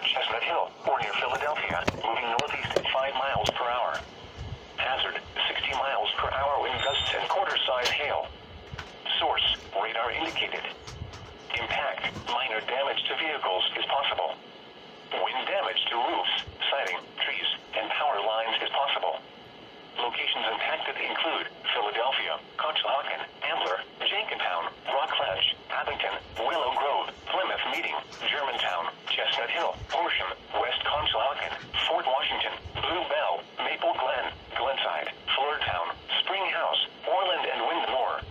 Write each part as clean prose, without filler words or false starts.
Chestnut Hill, or near Philadelphia, moving northeast at 5 miles per hour. Hazard, 60 miles per hour wind gusts and quarter-size hail. Source, radar indicated. Impact, minor damage to vehicles is possible. Wind damage to roofs, siding, trees, and power lines is possible. Locations impacted include Philadelphia, Conshohocken, Ambler, Jenkintown, Rockledge, Abington, Willow Grove, Plymouth Meeting, Germantown, Chestnut Hill, Horsham, West Conshohocken, Fort Washington, Blue Bell, Maple Glen, Glenside, Fleurtown, Spring House, Orland, and Windmore.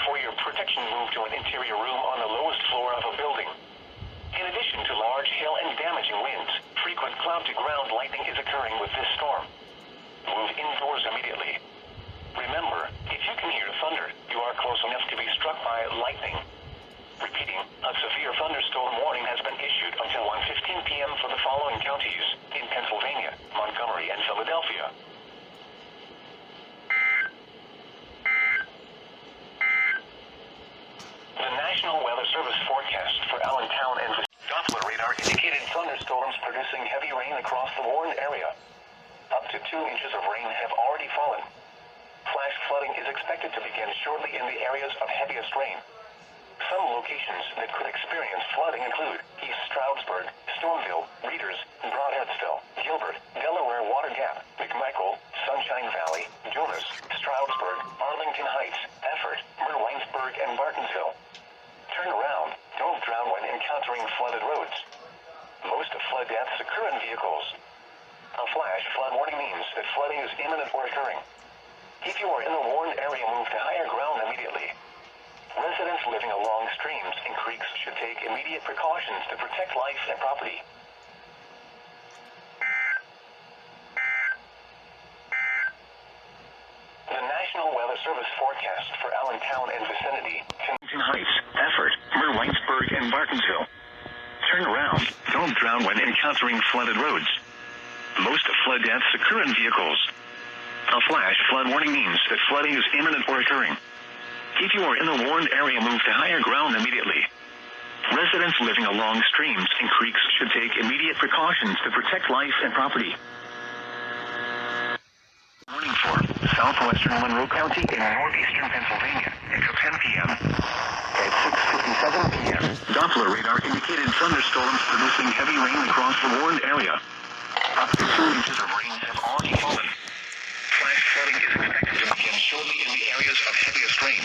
For your protection, move to an interior room on the lowest floor of a building. In addition to large hail and damaging winds, frequent cloud-to-ground lightning is occurring with this storm. Move indoors immediately. Remember, if you can hear thunder, you are close enough to be struck by lightning. Repeating, a severe thunderstorm warning has been issued until 1:15 p.m. for the following counties in Pennsylvania, Montgomery, and Philadelphia. The National Weather Service forecast for Allentown and Doppler radar indicated thunderstorms producing heavy rain across the warned area. Up to 2 inches of rain have already fallen. Flash flooding is expected to begin shortly in the areas of heaviest rain. Some locations that could experience flooding include East Stroudsburg, Stormville, Reeders, Broadheadsville, Gilbert, Delaware Water Gap, McMichael, Sunshine Valley, Jonas, Stroudsburg, Arlington Heights, Effort, Merwinesburg, and Bartonsville. Turn around, don't drown when encountering flooded roads. Most flood deaths occur in vehicles. A flash flood warning means that flooding is imminent or occurring. If you are in the warned area, move to higher ground immediately. Residents living along streams and creeks should take immediate precautions to protect life and property. The National Weather Service forecast for Allentown and vicinity, Kensington Heights, Effort, Merwinesburg, and Bartonsville. Turn around, don't drown when encountering flooded roads. Most flood deaths occur in vehicles. A flash flood warning means that flooding is imminent or occurring. If you are in the warned area, move to higher ground immediately. Residents living along streams and creeks should take immediate precautions to protect life and property. Warning for southwestern Monroe County in northeastern Pennsylvania until 10 p.m. At 6:57 p.m., Doppler radar indicated thunderstorms producing heavy rain across the warned area. Up to 2 inches of rain have already fallen. Flash flooding is expected to begin shortly in the areas of heaviest rain.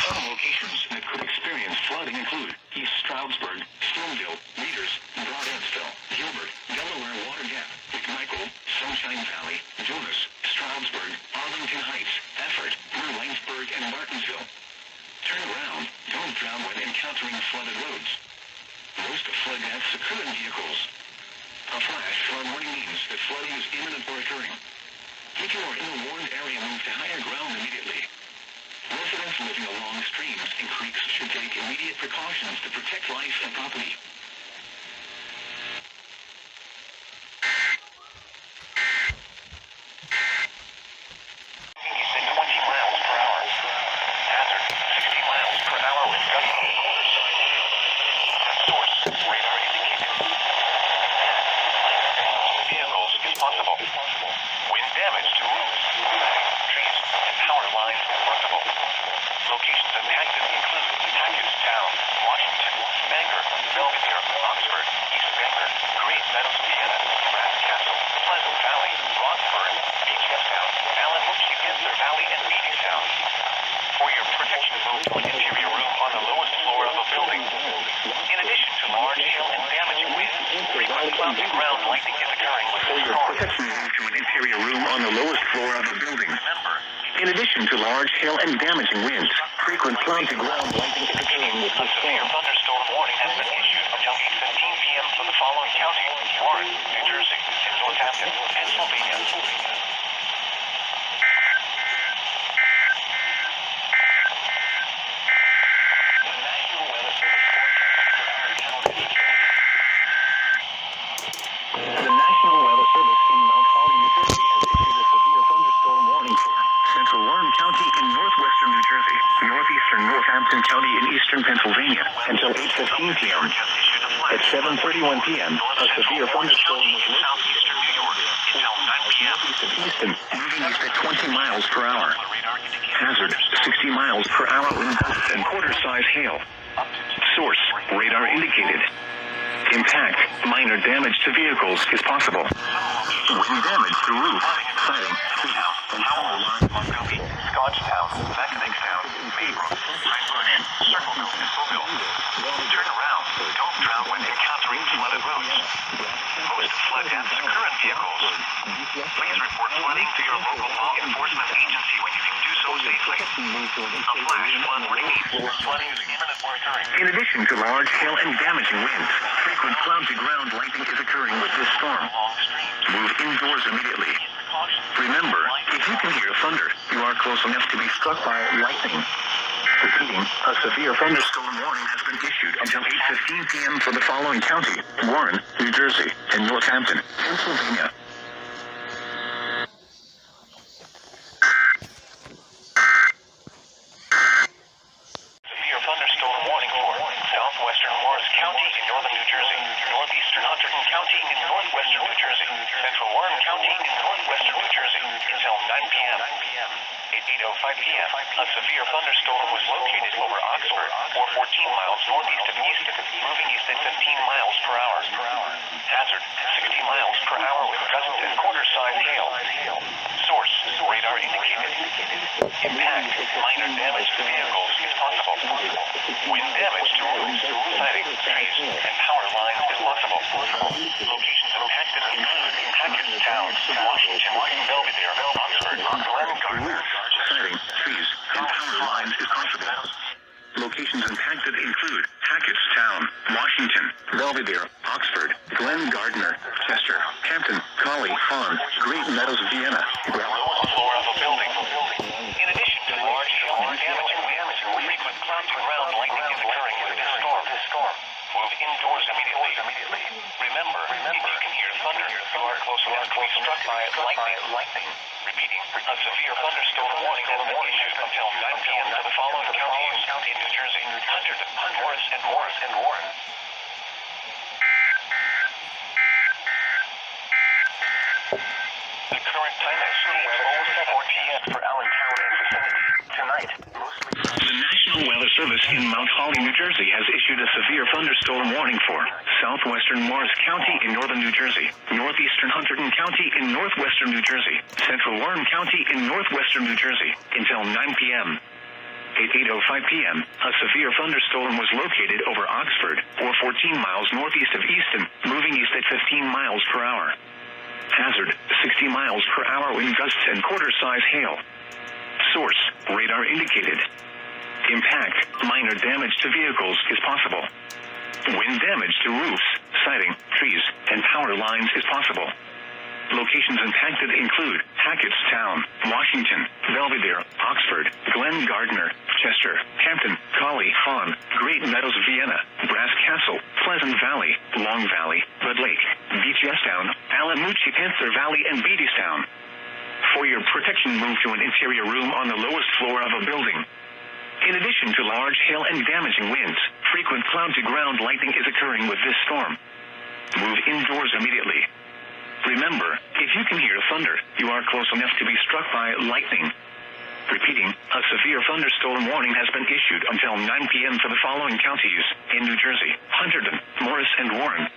Some locations that could experience flooding include East Stroudsburg, Stormville, Reeders, Broadheadsville, Gilbert, Delaware Water Gap, McMichael, Sunshine Valley, Jonas, Stroudsburg, Arlington Heights, Effort, Merwinesburg, and Bartonsville. Turn around, don't drown when encountering flooded roads. Most flood deaths occur in vehicles. A flash flood warning means that flooding is imminent or occurring. If you are in the warned area, move to higher ground immediately. Residents living along streams and creeks should take immediate precautions to protect life and property. At 20 miles per hour. Hazard, 60 miles per hour with gusts. Source, radar indicated. Vehicles is possible. Wind damage to roofs, trees, and power lines is possible. Locations impacted include Hackettstown, Washington, Bangor, Belvedere, Oxford, East Bangor, Great Meadows, Indiana, Grass Castle, Pleasant Valley, Rockford, Beechtown, Allen, Panther Valley, and Meetingtown. For your protection, move to an interior room on the lowest floor of a building. In addition to large hail and damaging winds, frequent cloud-to-ground lightning is occurring with this storm. Move to an interior room on the lowest floor of a building. Remember, in addition to large hail and damaging winds, frequent cloud-to-ground lightning is occurring with this storm. A thunderstorm warning has been issued until 8:15 p.m. for the following counties: Warren, New Jersey, and Northampton, Pennsylvania. The National Weather Service in Mount Holly, New Jersey has issued a severe thunderstorm warning for central Warren County in northwestern New Jersey, northeastern Northampton County in eastern Pennsylvania until 8:15 p.m. At 7:31 p.m., a severe thunderstorm was southeastern New York until 9 p.m. east of Easton, moving east at 20 miles per hour. Hazard, 60 miles per hour wind gusts and quarter-size hail. Source, radar indicated. Impact, minor damage to vehicles is possible. Wind damage to roof, siding, trees, and power lines. Montgomery, Scotchtown, Mechanicstown, Maybrook, Franklin, Circle Hill, Nissville. Turn around. Don't drown when encountering flooded roads. Most flood deaths occur in vehicles. Please report flooding to your local law enforcement agency when you can do so safely. A flash flood warning means flooding is imminent or occurring. In addition to large hail and damaging winds, frequent cloud-to-ground lightning is occurring with this storm. Move indoors immediately. Remember, if you can hear thunder, you are close enough to be struck by lightning. Repeating, a severe thunderstorm warning has been issued until 8:15 p.m. for the following county: Warren, New Jersey, and Northampton, Pennsylvania. Severe thunderstorm warning for southwestern Morris County in northern New Jersey, northeastern Hunterdon County in northwestern New Jersey, central Warren County in northwestern New Jersey until 9 p.m. At 8:05 p.m., a severe thunderstorm was located over Oxford, or 14 miles northeast of Easton, moving east at 15 miles per hour. Hazard, 60 miles per hour with gusts and quarter-size hail. Source, radar indicated. Impact, minor damage to vehicles is possible. Wind damage to roofs, siding, trees, and power lines is possible. Locations impacted include Hackettstown, Washington, Belvedere, Oxford, Glen Gardner. Siding, trees, and power lines is possible. Locations impacted include Hackettstown, Washington, Belvedere, Oxford, Glen Gardner, Chester, Hampton, Collie, Fawn, Great Meadows, Vienna. Lowest floor of a building. In addition to large hail and damaging winds, frequent cloud-to-ground lightning is occurring with this storm. Move indoors immediately. Remember, if you can hear thunder, you are close enough to be struck by lightning. Repeating, a severe thunderstorm warning has been issued until 9 p.m. for the following counties in New Jersey: Hunterdon, Morris, and Warren. The current time is 12:04 p.m. for Allentown and vicinity. Tonight, The National Weather Service in Mount Holly, New Jersey has issued a severe thunderstorm warning for southwestern Morris County in northern New Jersey, northeastern Hunterdon County in northwestern New Jersey, central Warren County in northwestern New Jersey until 9 p.m. At 8:05 p.m., a severe thunderstorm was located over Oxford, or 14 miles northeast of Easton, moving east at 15 miles per hour. Hazard, 60 miles per hour wind gusts and quarter-size hail. Source, radar indicated. Impact, minor damage to vehicles is possible. Wind damage to roofs, siding, trees, and power lines is possible. Locations impacted include Hackettstown, Washington, Belvedere, Oxford, Glen Gardner, Chester, Hampton, Collie, Fawn, Great Meadows, Vienna, Brass Castle, Pleasant Valley, Long Valley, Bud Lake, Beachestown, Alamucci, Panther Valley, and Beattystown. For your protection, move to an interior room on the lowest floor of a building. In addition to large hail and damaging winds, frequent cloud-to-ground lightning is occurring with this storm. Move indoors immediately. Remember, if you can hear thunder, you are close enough to be struck by lightning. Repeating, a severe thunderstorm warning has been issued until 9 p.m. for the following counties in New Jersey: Hunterdon, Morris, and Warren.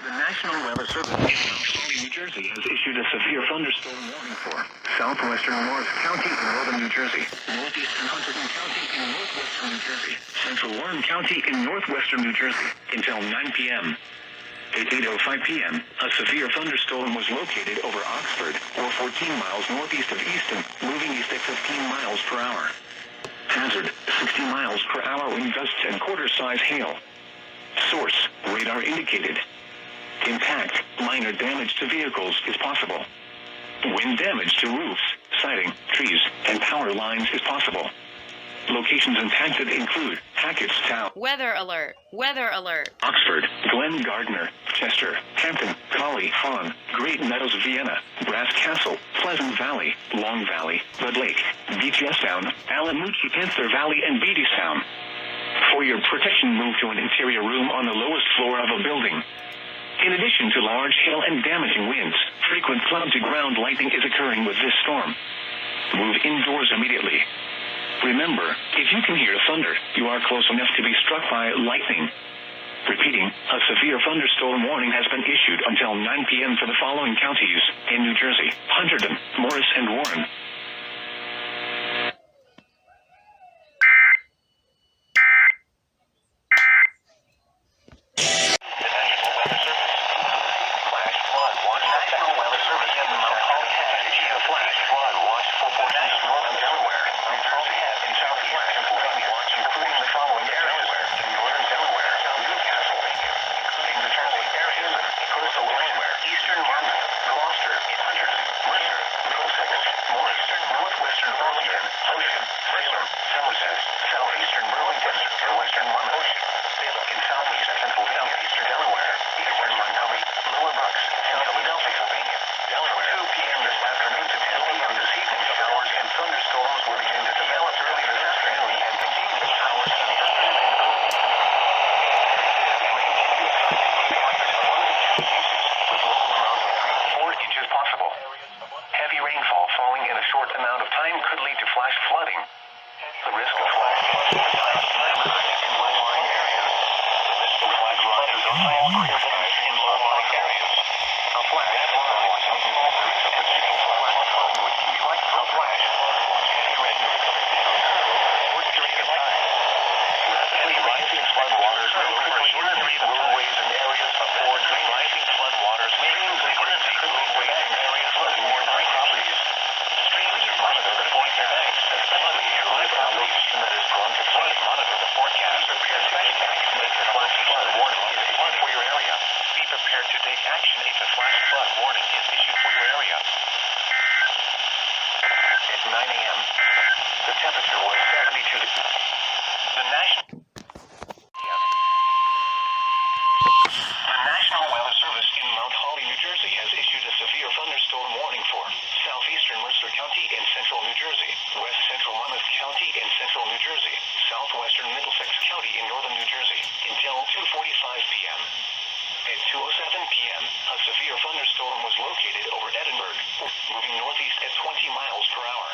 The National Weather Service in Mount Holly, New Jersey has issued a severe thunderstorm warning for southwestern Morris County in northern New Jersey, northeastern Hunterdon County in northwestern New Jersey, central Warren County in northwestern New Jersey until 9 p.m. At 8:05 p.m., a severe thunderstorm was located over Oxford, or 14 miles northeast of Easton, moving east at 15 miles per hour. Hazard, 60 miles per hour wind gusts and quarter-size hail. Source, radar indicated. Impact, minor damage to vehicles is possible. Wind damage to roofs, siding, trees, and power lines is possible. Locations impacted include Hackettstown, Weather alert. Weather alert. Oxford, Glen Gardner, Chester, Hampton, Collie, Fawn, Great Meadows, Vienna, Brass Castle, Pleasant Valley, Long Valley, Bud Lake, Beachestown, Alamucci, Panther Valley, and Beattystown. For your protection, move to an interior room on the lowest floor of a building. In addition to large hail and damaging winds, frequent cloud-to-ground lightning is occurring with this storm. Move indoors immediately. Remember, if you can hear thunder, you are close enough to be struck by lightning. Repeating, a severe thunderstorm warning has been issued until 9 p.m. for the following counties in New Jersey: Hunterdon, Morris, and Warren. Southeastern Burlington, and western Monmouth, in southeast Pennsylvania, eastern Delaware, eastern Montgomery, lower Bucks, and Philadelphia, Pennsylvania. From 2 p.m. this afternoon to 10 p.m. this evening, showers and thunderstorms will begin to develop early this afternoon and continue for hours in the afternoon. With local amounts of 3 to 4 inches possible. Heavy rainfall falling in a short amount of time could lead to flash flooding. The risk of flash flooding is highest in low-lying areas. The risk of flash flooding is highest in low-lying areas. A flash flood watching the risk of achieving flash flooding would be like a flash. Heavy rain is expected to occur over a period of time. Rapidly rising flood waters may quickly invade roadways and areas of fords. Rising flood waters may quickly invade roadways and areas of nearby properties. Streams monitor the forecast, especially nearby location that is prone to flood. Monitor the forecast. Be prepared to take action if a flash flood warning is issued for your area. Be prepared to take action if a flash flood warning is issued for your area. At 9 a.m., the temperature was 72 degrees. The National Weather Service in Mount Holly, New Jersey has issued a severe thunderstorm warning for southeastern Mercer County in central New Jersey, west central Monmouth County in central New Jersey, southwestern Middlesex County in northern New Jersey until 2:45 p.m. At 2:07 p.m., a severe thunderstorm was located over Edinburgh, moving northeast at 20 miles per hour.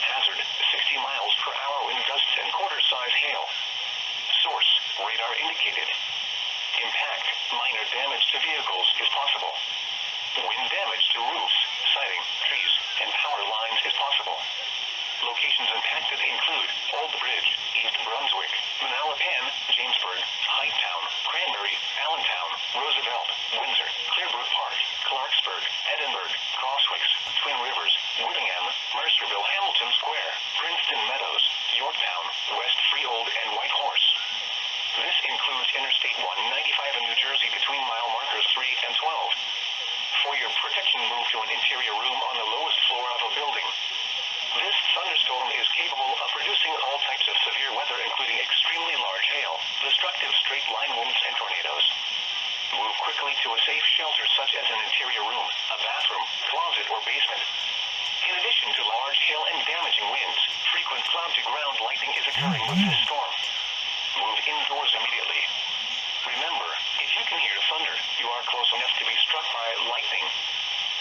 Hazard, 60 miles per hour wind gusts and quarter-size hail. Source, radar indicated. Impact, minor damage to vehicles is possible. Wind damage to roofs, siding, trees, and power lines is possible. Locations impacted include Old Bridge, East Brunswick, Manalapan, Jamesburg, Highttown, Cranberry, Allentown, Roosevelt, Windsor, Clearbrook Park, Clarksburg, Edinburgh, Crosswicks, Twin Rivers, Woodingham, Mercerville, Hamilton Square, Princeton Meadows, Yorktown, West Freehold, and White Horse. This includes Interstate 195 in New Jersey between mile markers 3 and 12. For your protection, move to an interior room on the lowest floor of a building. This thunderstorm is capable of producing all types of severe weather, including extremely large hail, destructive straight-line winds, and tornadoes. Move quickly to a safe shelter such as an interior room, a bathroom, closet, or basement. In addition to large hail and damaging winds, frequent cloud-to-ground lightning is occurring with this storm. Move indoors immediately. Remember, if you can hear thunder, you are close enough to be struck by lightning.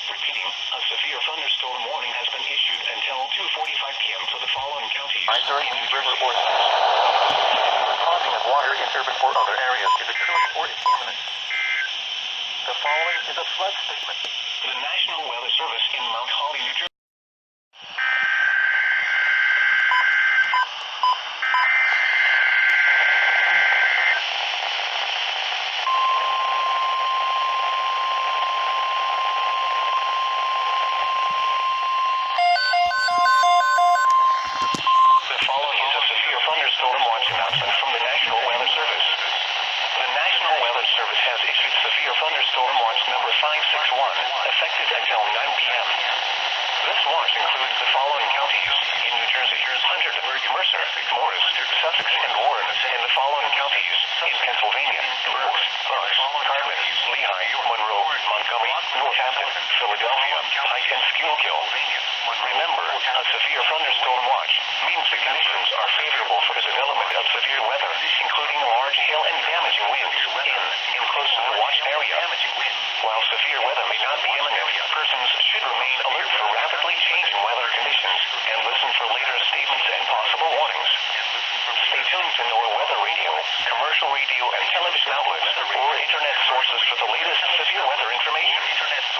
Repeating, a severe thunderstorm warning has been issued until 2:45 p.m. for the following counties in New Jersey. The causing of water in urban or other areas is occurring or is imminent. The following is a flood statement. The National Weather Service in Mount Holly, New Jersey. Thunderstorm watch announcement from the National Weather Service. The National Weather Service has issued severe thunderstorm watch number 561, effective until 9 p.m. This watch includes the following counties in New Jersey. Hunterdon, Mercer, Morris, Sussex, and Warren, and the following counties in Pennsylvania: Berks, Bucks, Carbon, Lehigh, Monroe, Montgomery, Northampton, Philadelphia, Pike, and Schuylkill. Remember, a severe thunderstorm watch means the conditions are favorable for the development of severe weather, including large hail and damaging winds in and close to the watched area. While severe weather may not be imminent, persons should remain alert for rapidly changing weather conditions and listen for later statements and possible warnings. Stay tuned to NOAA Weather Radio, commercial radio and television outlets, or internet sources for the latest severe weather information.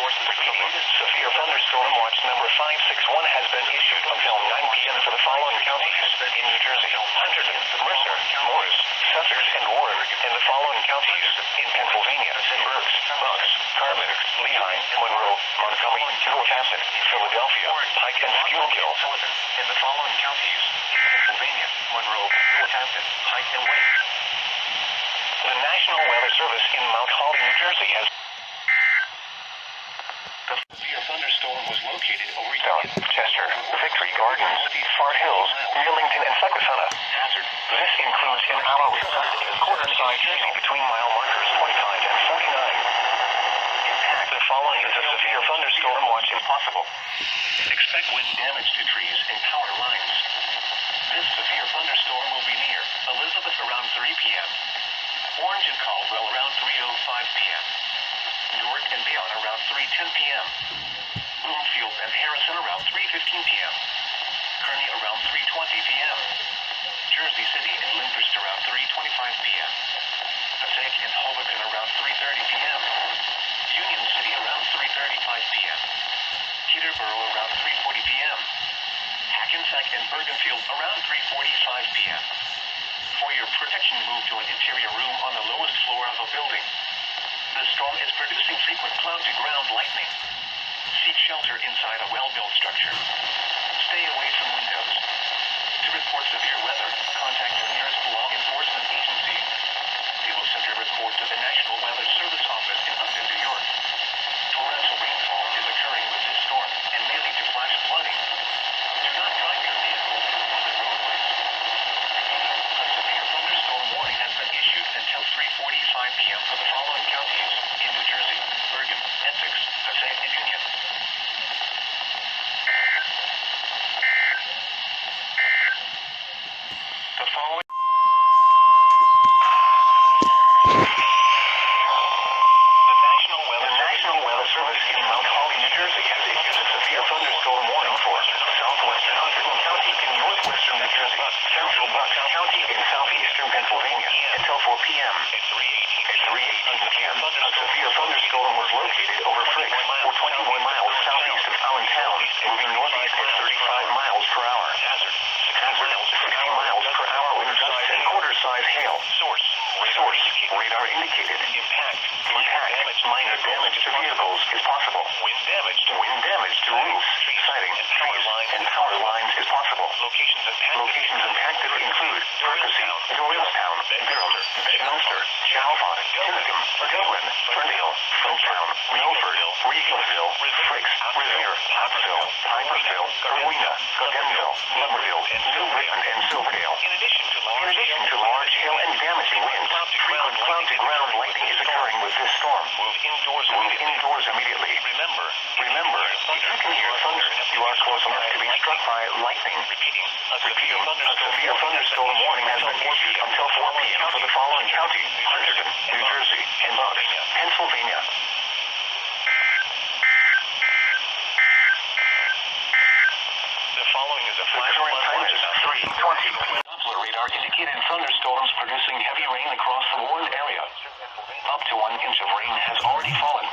Repeating, severe thunderstorm watch number 561 has been issued until 9 p.m. for the following counties in New Jersey: Hunterdon, Mercer, Morris, Sussex, and Warren, and the following counties in Pennsylvania: Berks, Bucks, Carbon, Lehigh, Monroe, Montgomery, Northampton, Philadelphia, Pike, and Schuylkill, and the following counties in Pennsylvania: Monroe, Northampton, Pike, and Wayne. The National Weather Service in Mount Holly, New Jersey has the severe thunderstorm was located over Chester, Victory Gardens, Fart Hills, Millington, and Susquehanna. Hazard. This includes an hour and quarter-side hail between mile markers 25 and 49. Impact. The following is a severe thunderstorm watch if possible. Expect wind damage to trees and power lines. This severe thunderstorm will be near Elizabeth around 3 p.m. Orange and Caldwell around 3:05 p.m. Newark and Bayonne around 3:10 p.m. Bloomfield and Harrison around 3:15 p.m. Kearney around 3:20 p.m. Jersey City and Lyndhurst around 3:25 p.m. Passaic and Hoboken around 3:30 p.m. Union City around 3:35 p.m. Peterborough around 3:40 p.m. Hackensack and Bergenfield around 3:45 p.m. For your protection, move to an interior room on the lowest floor of a building. The storm is producing frequent cloud-to-ground lightning. Seek shelter inside a well-built structure. Stay away from windows. To report severe weather, contact your nearest law enforcement agency. They will send a report to the National Weather Service office in Upton, New York. Torrential rainfall is occurring with this storm and may lead to flash flooding. Do not drive your vehicle through public roadways. A severe thunderstorm warning has been issued until 3:45 p.m. for the following counties in New Jersey: Bergen, Essex, Passaic, and Union. The following The National Weather Service in Mount Holly, New Jersey has issued a severe thunderstorm warning for southwestern Hunterdon County in northwestern New Jersey, central Bucks County in southeastern Pennsylvania until 4 p.m. At 3:18 p.m., a severe thunderstorm was located over Fricks, or 21 miles southeast of Allentown, moving northeast at 35 miles per hour. Hazard, 60 miles per hour wind gusts and quarter-size hail. Source, radar indicated. Impact, minor damage to vehicles is possible. Wind damage to roofs, siding, trees, and power lines is possible. Locations impacted include Percy, Doylestown, Durham, Bedminster, Chalfont, Tinicum, Dublin, Ferndale, Funktown, Milford, Regalsville, Fricks, Revere, Pottsville, Pipersville, Rowena, Guggenville, Lumberville, New Britain, and Silverdale. In addition to large hail and damaging winds, frequent cloud-to-ground lightning is occurring with this storm. Move indoors immediately. Remember, if you can hear thunder, you are close enough to be struck by lightning. Repeating, a severe thunderstorm warning has been issued until 4 p.m. for the following counties: Hunterdon, New Jersey, and Bucks, Pennsylvania. The following is a flash flood watch at 3:20. Doppler radar indicated thunderstorms producing heavy rain across the warned area. Up to 1 inch of rain has already fallen.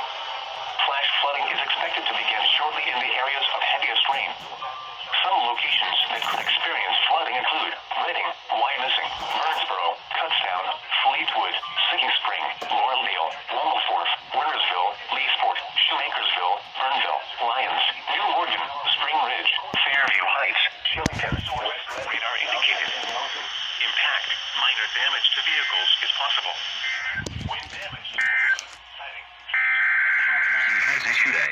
Flash flooding is expected to begin shortly in the areas of heaviest rain. Some locations that could experience flooding include Reading, Wyomissing, Birdsboro, Kutztown, Fleetwood, Singing Spring, Laureldale, Womelsforth, Wintersville, Leesport, Shoemakersville, Burnville, Lyons, New Morgan, Spring Ridge, Fairview Heights, Shillington. West radar indicated. Impact, minor damage to vehicles is possible. Wind damage. Sighting. Has issued a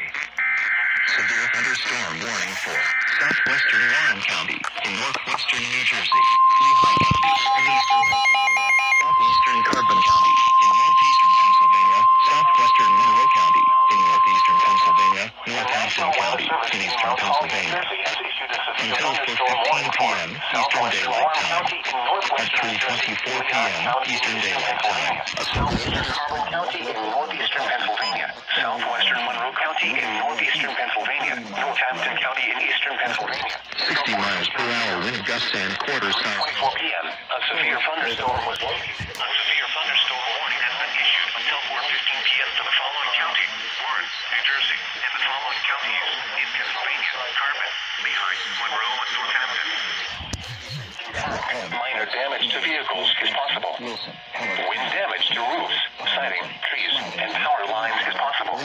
Severe thunderstorm warning for southwestern Warren County in northwestern New Jersey, Lehigh County, and eastern Pennsylvania, southeastern Carbon County in northeastern Pennsylvania, southwestern Monroe County in northeastern Pennsylvania, Northampton County in eastern Pennsylvania. Until 4:15 p.m. Eastern Daylight Time. At 3:24 p.m. Eastern Daylight Time. Southeastern Carbon County in northeastern Pennsylvania, southwestern Monroe County in northeastern Pennsylvania, Northampton County in eastern Pennsylvania. 60 miles per hour wind gusts and quarter size. 24 p.m. A severe thunderstorm was located. A severe thunderstorm warning has been issued until 4:15 p.m. for the following county: Warren, New Jersey, and the following counties in Pennsylvania: Carbon, Lehigh, Monroe, and Northampton. Minor damage to vehicles is possible. Wind damage to roofs, siding, trees, and power lines is possible.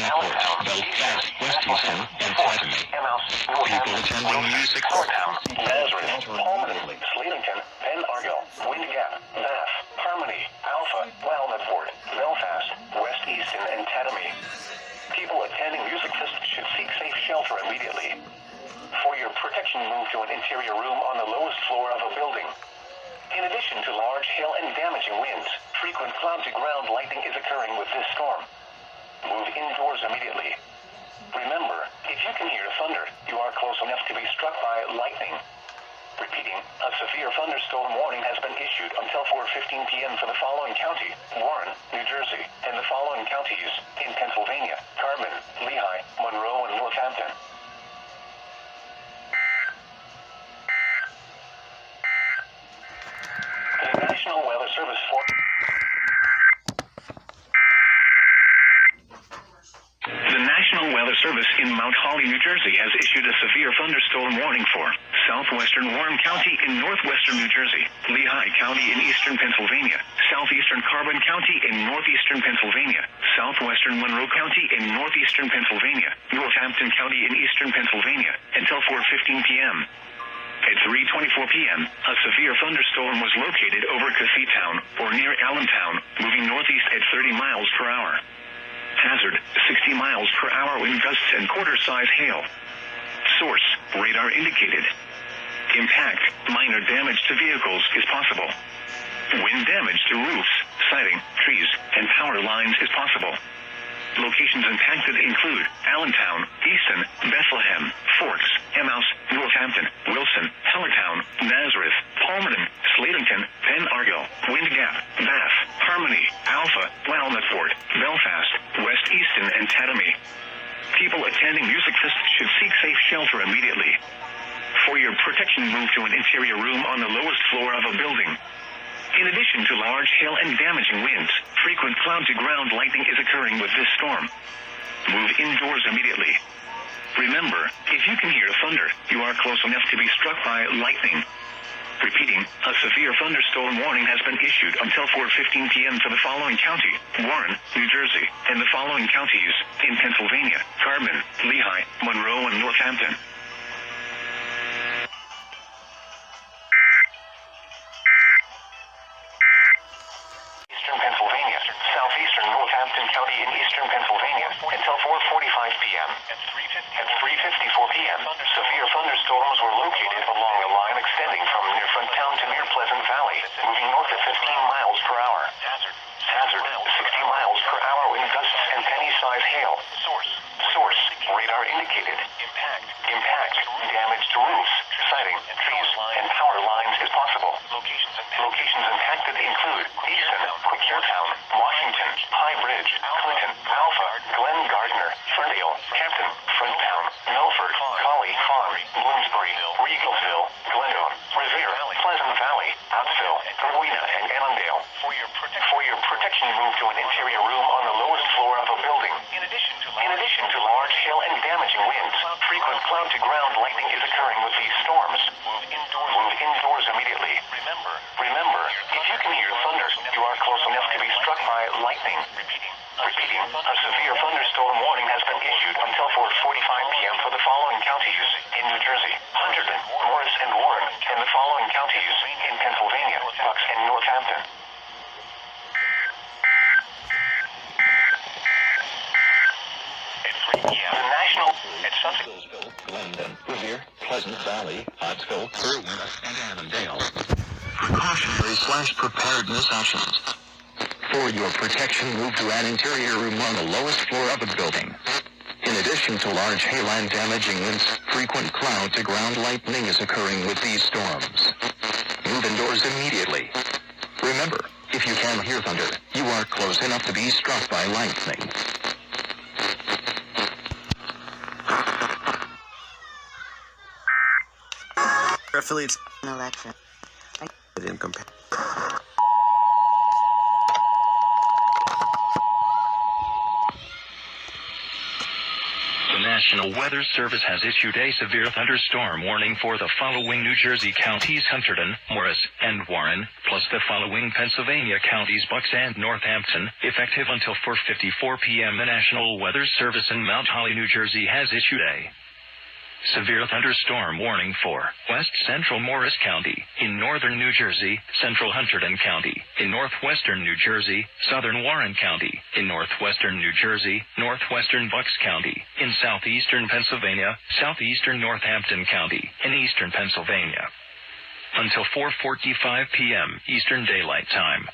Belfast, West Easton, and Chatham. People attending music. Town, Nazareth, Palmerton, Sleatington, Penn Argyll, Wind Gap, Bath, Harmony, Alpha, Wallingford, Belfast, West Easton, and Chatham. People attending music festivals should seek safe shelter immediately. For your protection, move to an interior room on the lowest floor of a building. In addition to large hail and damaging winds, frequent cloud-to-ground lightning is occurring with this storm. Move indoors immediately. Remember, if you can hear thunder, you are close enough to be struck by lightning. Repeating, a severe thunderstorm warning has been issued until 4:15 p.m. for the following county: Warren, New Jersey, and the following counties in Pennsylvania: Carbon, Lehigh, Monroe, and Northampton. The National Weather Service for The National Weather Service in Mount Holly, New Jersey has issued a severe thunderstorm warning for southwestern Warren County in northwestern New Jersey, Lehigh County in eastern Pennsylvania, southeastern Carbon County in northeastern Pennsylvania, southwestern Monroe County in northeastern Pennsylvania, Northampton County in eastern Pennsylvania, until 4:15 p.m. At 3:24 p.m., a severe thunderstorm was located over Cathetown or near Allentown, moving northeast at 30 miles per hour. Hazard, 60 miles per hour wind gusts and quarter-size hail. Source, radar indicated. Impact, minor damage to vehicles is possible. Wind damage to roofs, siding, trees, and power lines is possible. Locations impacted include Allentown, Easton, Bethlehem, Forks, Emmaus, Northampton, Wilson, Hellertown, Nazareth, Palmerton, Sleatington, Penn Argyll, Wind Gap, Bath, Harmony, Alpha, Wallingford, Belfast, West Easton, and Chatham. People attending music festivals should seek safe shelter immediately. For your protection, move to an interior room on the lowest floor of a building. In addition to large hail and damaging winds, frequent cloud-to-ground lightning is occurring with this storm. Move indoors immediately. Remember, if you can hear thunder, you are close enough to be struck by lightning. Repeating, a severe thunderstorm warning has been issued until 4:15 p.m. for the following county: Warren, New Jersey, and the following counties in Pennsylvania: Carbon, Lehigh, Monroe, and Northampton. Southeastern Northampton County in eastern Pennsylvania until 4:45 p.m. At 3:54 p.m., severe thunderstorms were located along a line extending from near Fronttown to near Pleasant Valley, moving north at 15 miles per hour. Hazard, 60 miles per hour wind gusts and penny-size hail. Source, radar indicated. Impact, damage to roofs, siding, trees, and power lines is possible. Locations impacted include Easton, Quakertown, Washington, High Bridge, Clinton, Alpha, Glen Gardner, Ferndale, Hampton, Fronttown, Milford, Collie Farm, Bloomsbury, Regalsville, Glendon, Revere, Pleasant Valley, Outsville, Rowena, and Annandale. For your protection, move to an interior room on the lowest floor of a building. In addition to large hail and damaging winds, frequent cloud-to-ground lightning is occurring with these storms. Move indoors immediately. Remember, if you can hear thunder, you are close enough to be struck by lightning. Repeating, a severe thunderstorm warning has been issued until 4:45 p.m. for the following counties in New Jersey: Hunterdon, Morris, and Warren, and the following counties in Pennsylvania: Bucks and Northampton. Sussex. Glendon, Revere, Pleasant Valley, Pottsville, Irwin, and Annandale. Precautionary/preparedness actions. For your protection, move to an interior room on the lowest floor of a building. In addition to large hail and damaging winds, frequent cloud-to-ground lightning is occurring with these storms. Move indoors immediately. Remember, if you can hear thunder, you are close enough to be struck by lightning. Affiliates election. I didn't compare. The National Weather Service has issued a severe thunderstorm warning for the following New Jersey counties: Hunterdon, Morris, and Warren, plus the following Pennsylvania counties: Bucks and Northampton, effective until 4:54 p.m. The National Weather Service in Mount Holly, New Jersey has issued a severe thunderstorm warning for West Central Morris County, in northern New Jersey, Central Hunterdon County, in northwestern New Jersey, Southern Warren County, in northwestern New Jersey, northwestern Bucks County, in southeastern Pennsylvania, southeastern Northampton County, in eastern Pennsylvania. Until 4:45 p.m. Eastern Daylight Time.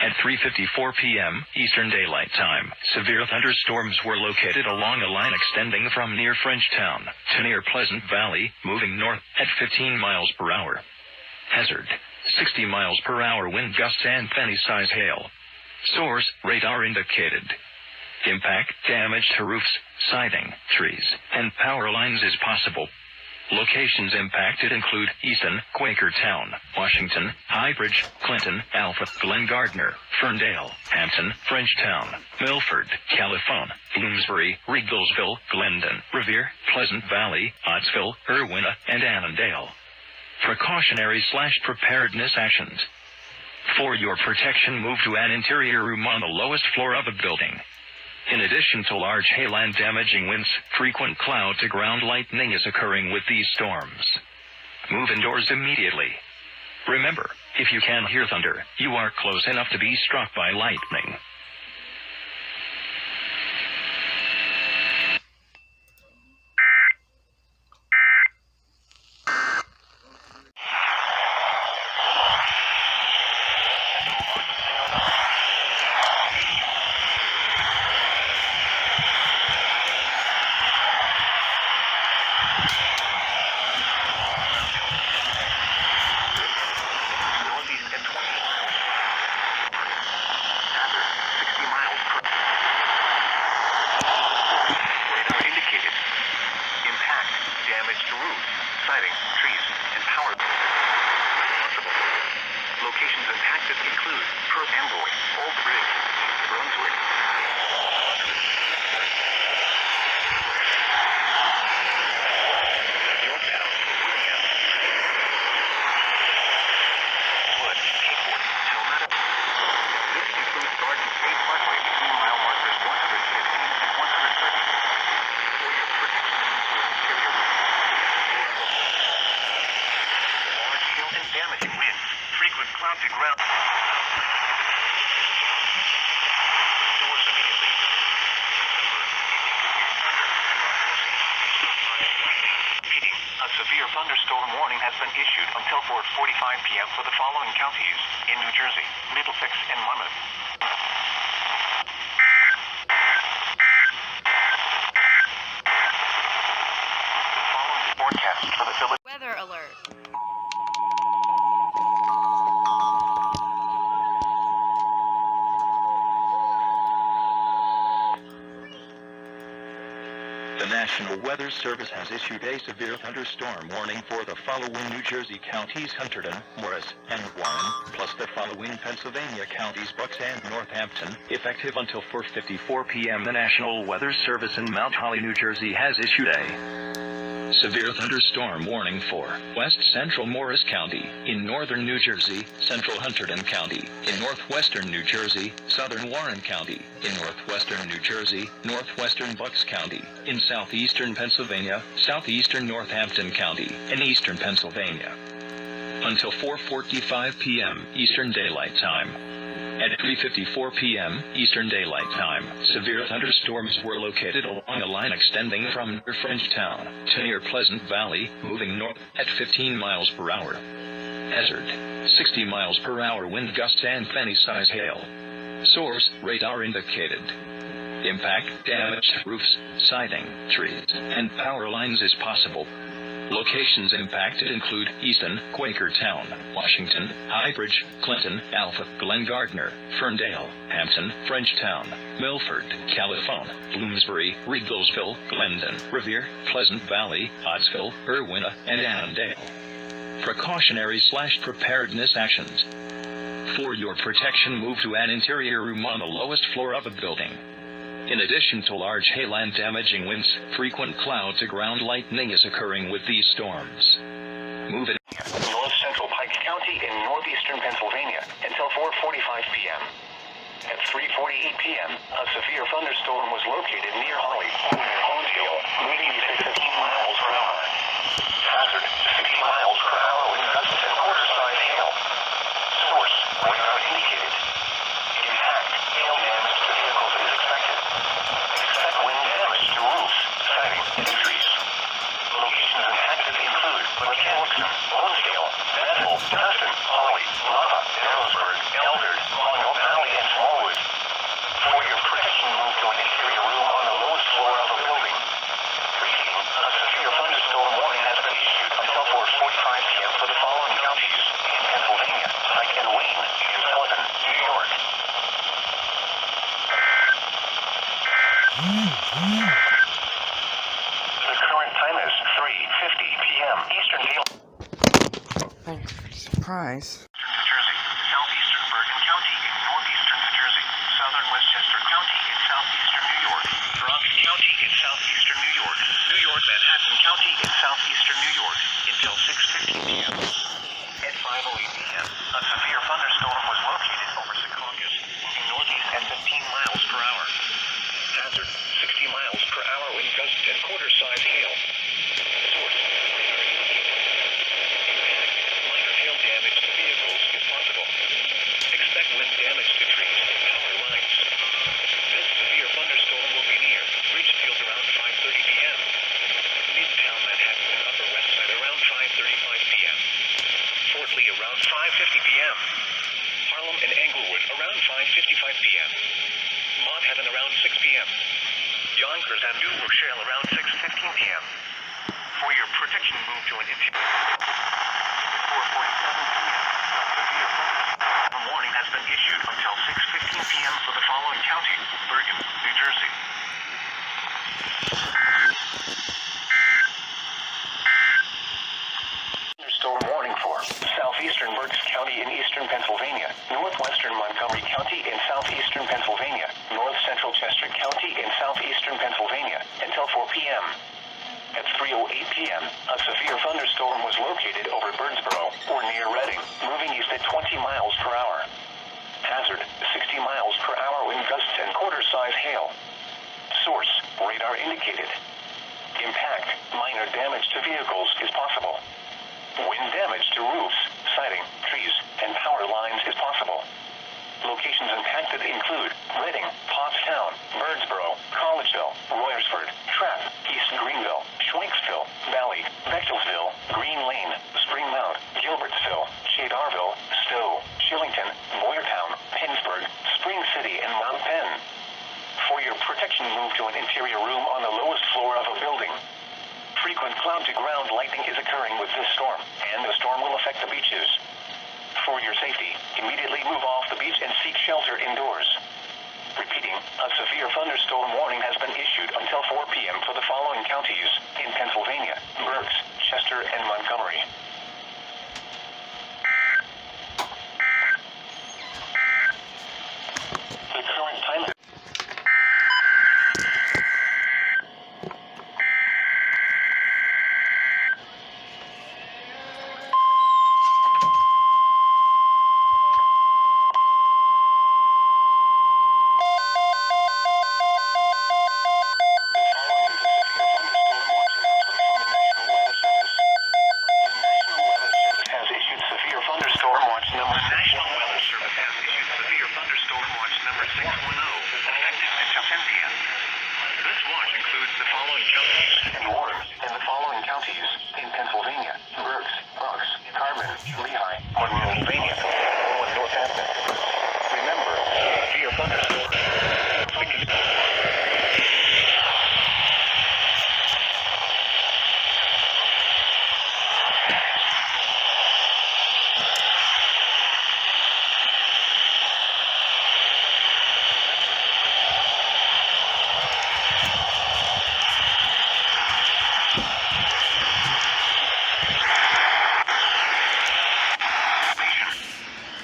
At 3:54 p.m. Eastern Daylight Time, severe thunderstorms were located along a line extending from near Frenchtown to near Pleasant Valley, moving north at 15 miles per hour. Hazard: 60 miles per hour wind gusts and penny-size hail. Source: radar indicated. Impact: damage to roofs, siding, trees, and power lines is possible. Locations impacted include Easton, Quakertown, Washington, Highbridge, Clinton, Alpha, Glen Gardner, Ferndale, Hampton, Frenchtown, Milford, California, Bloomsbury, Regalsville, Glendon, Revere, Pleasant Valley, Pottsville, Irwin, and Annandale. Precautionary/preparedness actions. For your protection, move to an interior room on the lowest floor of a building. In addition to large hail and damaging winds, frequent cloud-to-ground lightning is occurring with these storms. Move indoors immediately. Remember, if you can hear thunder, you are close enough to be struck by lightning. Locations impacted include Perth Amboy, Old Bridge, Brunswick. Yorktown, William. Wood, Kingwood, Helmetta. This includes Garden State Parkway between mile markers 115 and 130. For your protection, interior room. Large hail and damaging winds. Frequent cloud-to-ground. Indoors immediately. Meaning, a severe thunderstorm warning has been issued until 4:45 p.m. for the following counties in New Jersey, Middlesex, and Monmouth. The following forecast for the Philadelphia. Weather alert. The National Weather Service has issued a severe thunderstorm warning for the following New Jersey counties: Hunterdon, Morris, and Warren, plus the following Pennsylvania counties: Bucks and Northampton, effective until 4:54 p.m. The National Weather Service in Mount Holly, New Jersey has issued a severe thunderstorm warning for West Central Morris County, in northern New Jersey, Central Hunterdon County, in northwestern New Jersey, Southern Warren County, in northwestern New Jersey, northwestern Bucks County, in southeastern Pennsylvania, southeastern Northampton County, and eastern Pennsylvania. Until 4:45 p.m. Eastern Daylight Time. At 3:54 p.m. Eastern Daylight Time, severe thunderstorms were located along a line extending from near Frenchtown to near Pleasant Valley, moving north at 15 miles per hour. Hazard: 60 miles per hour wind gusts and penny-size hail. Source: radar indicated. Impact: damage to roofs, siding, trees, and power lines is possible. Locations impacted include Easton, Quakertown, Washington, Highbridge, Clinton, Alpha, Glen Gardner, Ferndale, Hampton, Frenchtown, Milford, Califone, Bloomsbury, Regalsville, Glendon, Revere, Pleasant Valley, Pottsville, Irwina, and Annandale. Precautionary/preparedness actions. For your protection, move to an interior room on the lowest floor of a building. In addition to large hail and damaging winds, frequent cloud-to-ground lightning is occurring with these storms. Move it. North Central Pike County in northeastern Pennsylvania until 4:45 p.m. At 3:48 p.m., a severe thunderstorm was located near Holly, near Honesdale, moving at 15 miles per hour. Hazard: 60 miles per hour wind gusts and quarter-size hail. Source: radar indicated. Impact: hail damage to vehicles is expected. Expect wind damage to roofs, siding, and trees. Locations impacted include Mechanicston, Honesdale, Bethel, Tustin, Holly, Lava, Harrisburg, Eldred, Mono Valley, and Smallwood. For your protection, move to an interior room on the lowest floor of a building. Repeating, a severe thunderstorm warning has been issued until 4:45 p.m. for the following counties in Pennsylvania: Pike and Wayne, and Sullivan, New York. The current time is 3:50 p.m. Eastern Daylight. Surprise. New Jersey, southeastern Bergen County in northeastern New Jersey, southern Westchester County in southeastern New York, Bronx County in southeastern New York, New York Manhattan County in southeastern New York until 6:50 p.m. At 5:08 p.m., a severe thunderstorm was located over Secaucus, moving northeast at 15 miles per hour. Hazard: 60 miles per hour wind gusts and quarter-size hail. Source: minor hail damage to vehicles is possible. Expect wind damage to trees and power lines. This severe thunderstorm will be near Ridgefield around 5:30 p.m. Midtown Manhattan and Upper West Side around 5:35 p.m. Fort Lee around 5:50 p.m. Harlem and Englewood around 5:55 p.m. Mott Haven around 6 p.m. Yonkers and New Rochelle around 6:15 p.m. For your protection, move to an interior. 4:47 p.m. Severe thunderstorm warning has been issued until 6:15 p.m. for the following counties: Bergen, New Jersey. Thunderstorm warning for southeastern Berks County in eastern Pennsylvania, northwestern Montgomery County in southeastern Pennsylvania, north central Chester County in southeastern Pennsylvania until 4 p.m. At 3:08 p.m., a severe thunderstorm was located over Birdsboro or near Reading, moving east at 20 miles per hour. Hazard: 60 miles per hour wind gusts and quarter-size hail. Source: radar indicated. Impact: minor damage to vehicles is possible. Wind damage to roofs, siding, trees, and power lines is possible. Locations impacted include Reading, Pottstown, Birdsboro, Collegeville, Royersford, Trapp, East Greenville, Schwenksville, Valley, Bechtelsville, Green Lane, Spring Mount, Gilbertsville, Shadarville, Stowe, Shillington, Boyertown, Pennsburg, Spring City, and Mount Penn. For your protection, move to an interior room on the lowest floor of a building. Frequent cloud-to-ground lightning is occurring with this storm, and the storm will affect the beaches. For your safety, immediately move off the beach and seek shelter indoors. Repeating, a severe thunderstorm warning has been issued until 4 p.m. for the following counties in Pennsylvania: Berks, Chester, and Montgomery. The current time is with the following counties. and Warren, and the following counties in Pennsylvania: Berks, Bucks, Carbon, Lehigh, Monroe, Pennsylvania, and Northampton. Remember, severe thunderstorms.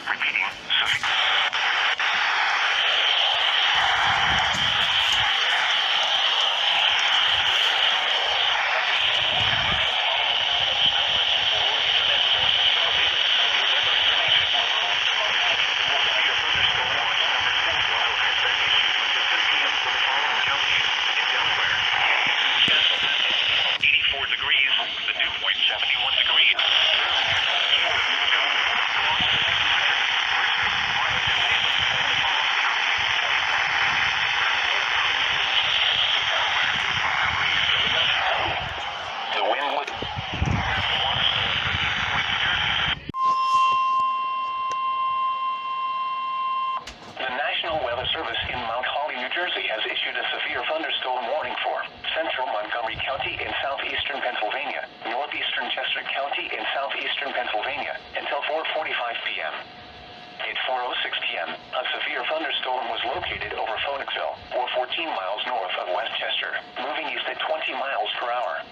Repeating, severe. The wind would. The National Weather Service in Mount Holly, New Jersey has issued a severe thunderstorm warning for central Montgomery County in southeastern Pennsylvania, northeastern Chester County in southeastern Pennsylvania until 4:45 p.m. At 4:06 p.m., a severe thunderstorm was located over Phoenixville, or 14 miles north of West Chester, moving east at 20 miles per hour.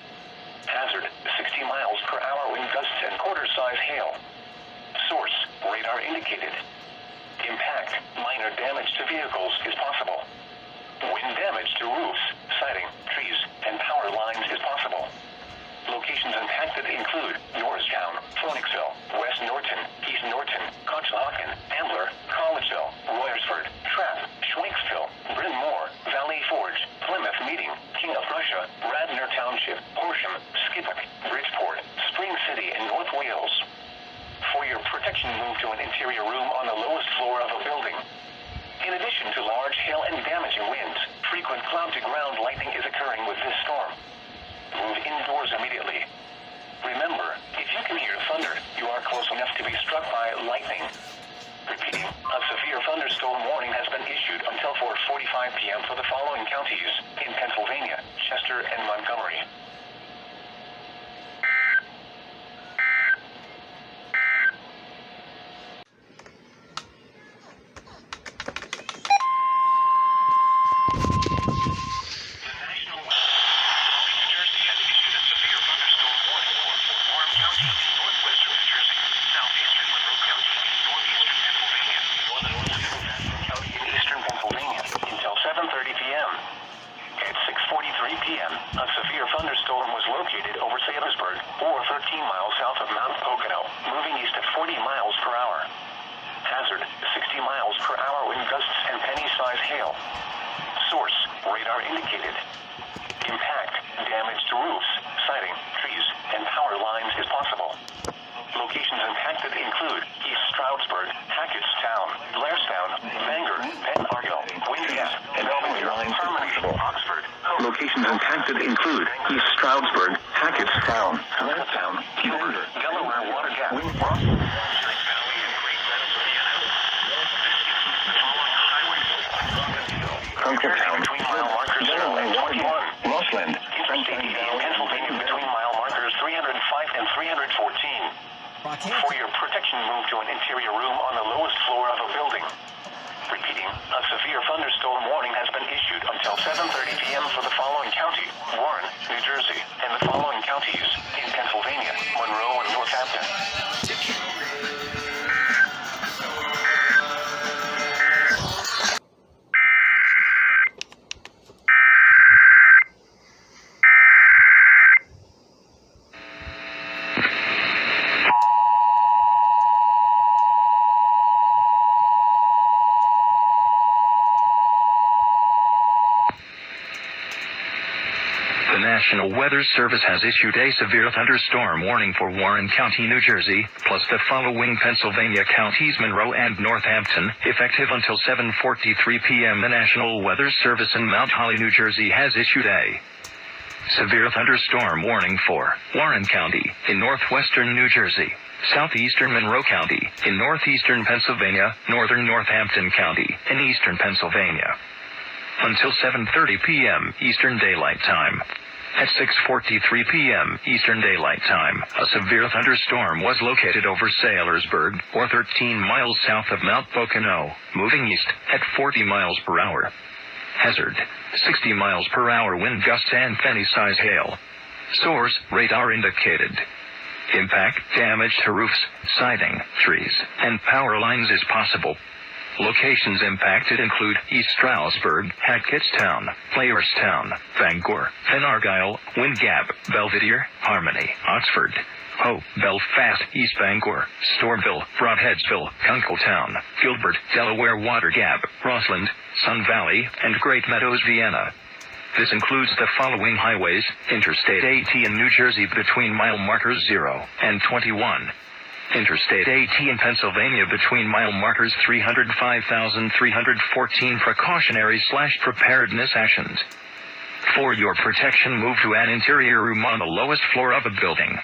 Hazard, 60 miles per hour wind gusts and quarter-size hail. Source, radar indicated. Impact, minor damage to vehicles is possible. Wind damage to roofs, siding, trees, and power lines is possible. Locations impacted include Norristown, Phoenixville, West Norton, East Norton, Conshohocken, Ambler, Collegeville, Royersford, Trapp, Schwenksville, Bryn Mawr, Valley Forge, Plymouth Meeting, King of Prussia, Radnor Township, Horsham, Skippack, Bridgeport, Spring City, and North Wales. For your protection, move to an interior room on the lowest floor of a building. In addition to large hail and damaging winds, frequent cloud-to-ground lightning is occurring with this storm. Move indoors immediately. Remember, if you can hear thunder, you are close enough to be struck by lightning. Repeating, a severe thunderstorm warning has been issued until 4:45 p.m. for the following counties in Pennsylvania, Chester, and Montgomery. Eastern Pennsylvania until 7:30 p.m. At 6:43 p.m., a severe thunderstorm was located over Salisbury, or 13 miles south of Mount Pocono, moving east at 40 miles per hour. Hazard, 60 miles per hour wind gusts and penny-size hail. Source, radar indicated. Impact, damage to roofs, siding, trees, and power lines is possible. Locations impacted include East Stroudsburg, Hackettstown, Blairstown, Bangor, Penn Argyll, Windy Gap, and Harmony, Oxford. Locations impacted include East Stroudsburg, Hackettstown, Blairstown, Bangor, Delaware, Water Gap, Concortown, between mile markers 0 and 21. Rossland, Interstate 80 in Pennsylvania between mile markers 305 and 314. For your protection, move to an interior room on the lowest floor of a building. Repeating, a severe thunderstorm warning has been issued until 7:30 p.m. for the following county, Warren, New Jersey, and the following counties in Pennsylvania, Monroe and Northampton. The National Weather Service has issued a severe thunderstorm warning for Warren County, New Jersey, plus the following Pennsylvania counties: Monroe and Northampton, effective until 7:43 p.m. The National Weather Service in Mount Holly, New Jersey has issued a severe thunderstorm warning for Warren County in northwestern New Jersey, southeastern Monroe County in northeastern Pennsylvania, northern Northampton County in eastern Pennsylvania, until 7:30 p.m. Eastern Daylight Time. At 6:43 p.m. Eastern Daylight Time, a severe thunderstorm was located over Saylorsburg, or 13 miles south of Mount Pocono, moving east at 40 miles per hour. Hazard: 60 miles per hour wind gusts and any-size hail. Source: radar indicated. Impact: damage to roofs, siding, trees, and power lines is possible. Locations impacted include East Stroudsburg, Hackettstown, Playerstown, Bangor, Fen Argyle, Wind Gap, Belvidere, Harmony, Oxford, Hope, Belfast, East Bangor, Stormville, Broadheadsville, Kunkletown, Gilbert, Delaware, Water Gap, Rossland, Sun Valley, and Great Meadows, Vienna. This includes the following highways: Interstate 80 in New Jersey between mile markers 0 and 21. Interstate 80 in Pennsylvania between mile markers 305,314. Precautionary/preparedness actions. For your protection, move to an interior room on the lowest floor of a building.